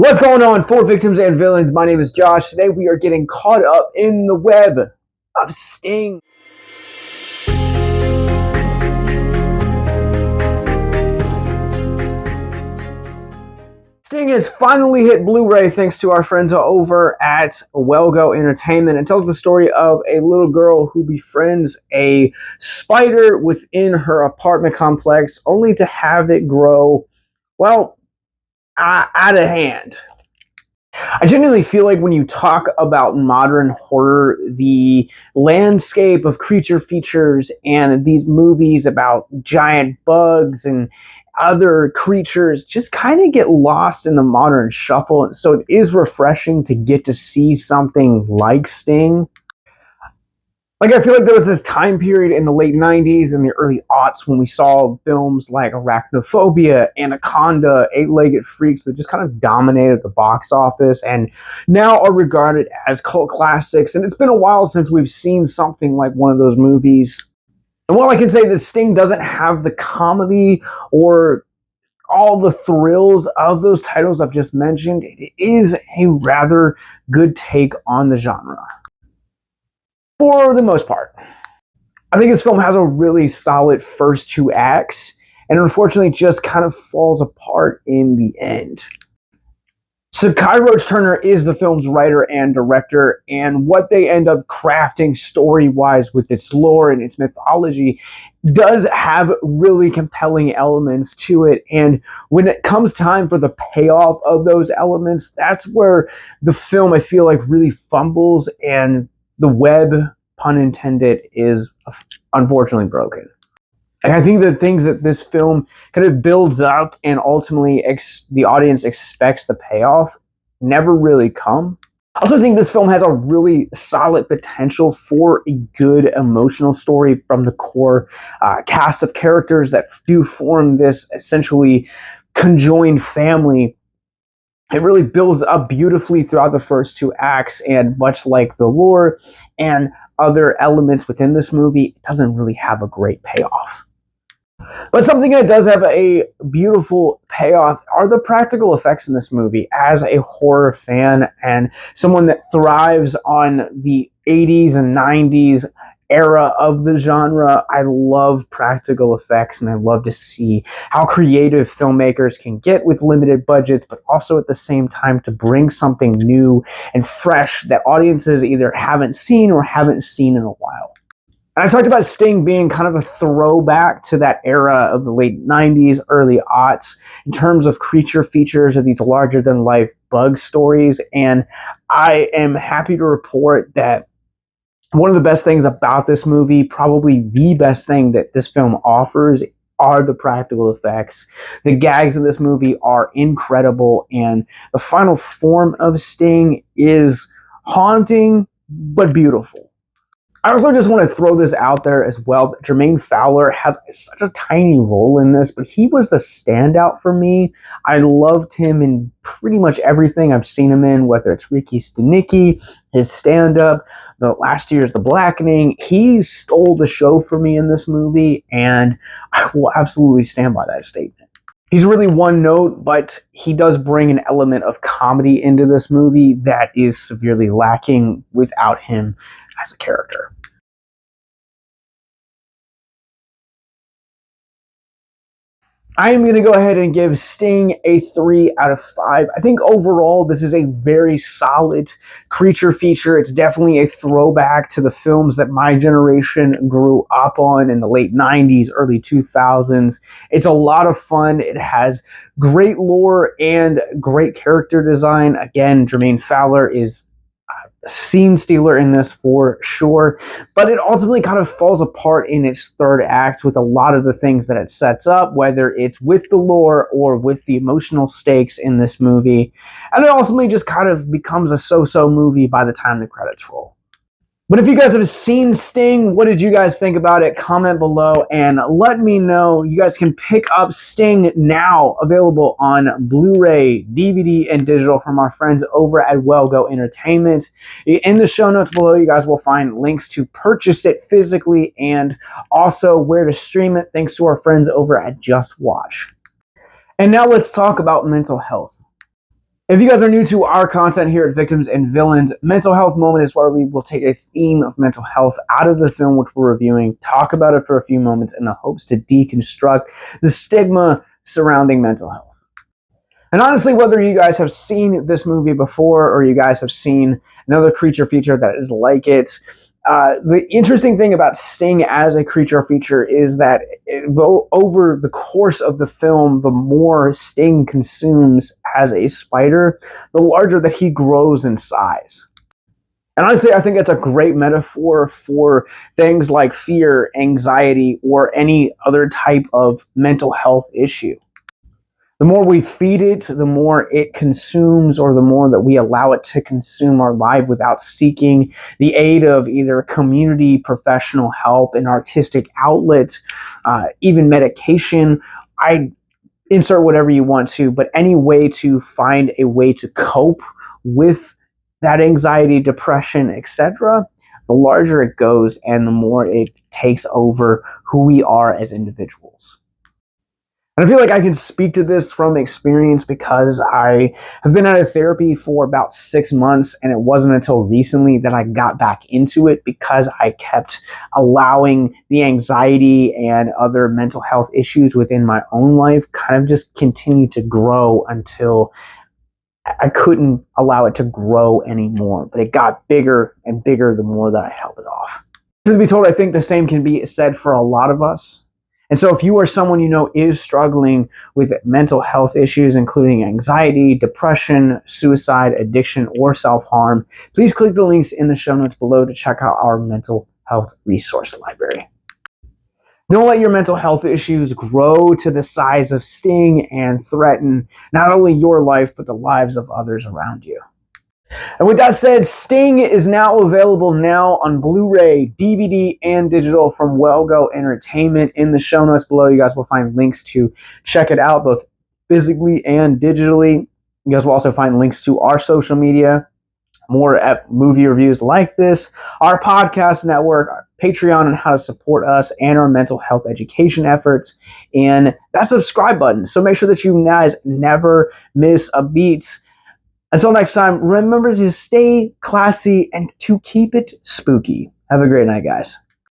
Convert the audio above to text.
What's going on for victims and villains? My name is Josh. Today we are getting caught up in the web of Sting. Sting has finally hit Blu-ray thanks to our friends over at Go Entertainment. It tells the story of a little girl who befriends a spider within her apartment complex only to have it grow, well, out of hand. I genuinely feel like when you talk about modern horror, the landscape of creature features and these movies about giant bugs and other creatures just kind of get lost in the modern shuffle. So it is refreshing to get to see something like Sting. Like, I feel like there was this time period in the late 90s and the early aughts when we saw films like Arachnophobia, Anaconda, Eight-Legged Freaks that just kind of dominated the box office and now are regarded as cult classics. And it's been a while since we've seen something like one of those movies. And while I can say that Sting doesn't have the comedy or all the thrills of those titles I've just mentioned, it is a rather good take on the genre. For the most part. I think this film has a really solid first two acts, and unfortunately just kind of falls apart in the end. So Kiah Roache-Turner is the film's writer and director, and what they end up crafting story-wise with its lore and its mythology does have really compelling elements to it, and when it comes time for the payoff of those elements, that's where the film, I feel like, really fumbles, and the web, pun intended, is unfortunately broken. And I think the things that this film kind of builds up and ultimately the audience expects the payoff never really come. I also think this film has a really solid potential for a good emotional story from the core cast of characters that do form this essentially conjoined family. It really builds up beautifully throughout the first two acts, and much like the lore and other elements within this movie, it doesn't really have a great payoff. But something that does have a beautiful payoff are the practical effects in this movie. As a horror fan and someone that thrives on the 80s and 90s era of the genre, I love practical effects, and I love to see how creative filmmakers can get with limited budgets, but also at the same time to bring something new and fresh that audiences either haven't seen or haven't seen in a while. And I talked about Sting being kind of a throwback to that era of the late 90s, early aughts, in terms of creature features of these larger-than-life bug stories, and I am happy to report that one of the best things about this movie, probably the best thing that this film offers, are the practical effects. The gags in this movie are incredible, and the final form of Sting is haunting but beautiful. I also just want to throw this out there as well. Jermaine Fowler has such a tiny role in this, but he was the standout for me. I loved him in pretty much everything I've seen him in, whether it's Ricky Stenicki, his stand-up, the last year's The Blackening. He stole the show for me in this movie, and I will absolutely stand by that statement. He's really one note, but he does bring an element of comedy into this movie that is severely lacking without him as a character. I am going to go ahead and give Sting a 3 out of 5. I think overall this is a very solid creature feature. It's definitely a throwback to the films that my generation grew up on in the late 90s, early 2000s. It's a lot of fun. It has great lore and great character design. Again, Jermaine Fowler is scene stealer in this for sure, but it ultimately kind of falls apart in its third act with a lot of the things that it sets up, whether it's with the lore or with the emotional stakes in this movie, and it ultimately just kind of becomes a so-so movie by the time the credits roll. But if you guys have seen Sting, what did you guys think about it? Comment below and let me know. You guys can pick up Sting now, available on Blu-ray, DVD, and digital from our friends over at Go Entertainment. In the show notes below, you guys will find links to purchase it physically and also where to stream it, thanks to our friends over at Just Watch. And now let's talk about mental health. If you guys are new to our content here at Victims and Villains, Mental Health Moment is where we will take a theme of mental health out of the film which we're reviewing, talk about it for a few moments in the hopes to deconstruct the stigma surrounding mental health. And honestly, whether you guys have seen this movie before or you guys have seen another creature feature that is like it, the interesting thing about Sting as a creature feature is that over the course of the film, the more Sting consumes as a spider, the larger that he grows in size. And honestly, I think that's a great metaphor for things like fear, anxiety, or any other type of mental health issue. The more we feed it, the more it consumes, or the more that we allow it to consume our life without seeking the aid of either community, professional help, an artistic outlet, even medication. I insert whatever you want to, but any way to find a way to cope with that anxiety, depression, etc., the larger it goes and the more it takes over who we are as individuals. And I feel like I can speak to this from experience because I have been out of therapy for about 6 months, and it wasn't until recently that I got back into it because I kept allowing the anxiety and other mental health issues within my own life kind of just continue to grow until I couldn't allow it to grow anymore. But it got bigger and bigger the more that I held it off. Truth be told, I think the same can be said for a lot of us. And so if you are someone you know is struggling with mental health issues, including anxiety, depression, suicide, addiction, or self-harm, please click the links in the show notes below to check out our mental health resource library. Don't let your mental health issues grow to the size of Sting and threaten not only your life, but the lives of others around you. And with that said, Sting is now available on Blu-ray, DVD, and digital from Well Go Entertainment. In the show notes below, you guys will find links to check it out, both physically and digitally. You guys will also find links to our social media, more movie reviews like this, our podcast network, our Patreon, and how to support us, and our mental health education efforts, and that subscribe button. So make sure that you guys never miss a beat. Until next time, remember to stay classy and to keep it spooky. Have a great night, guys.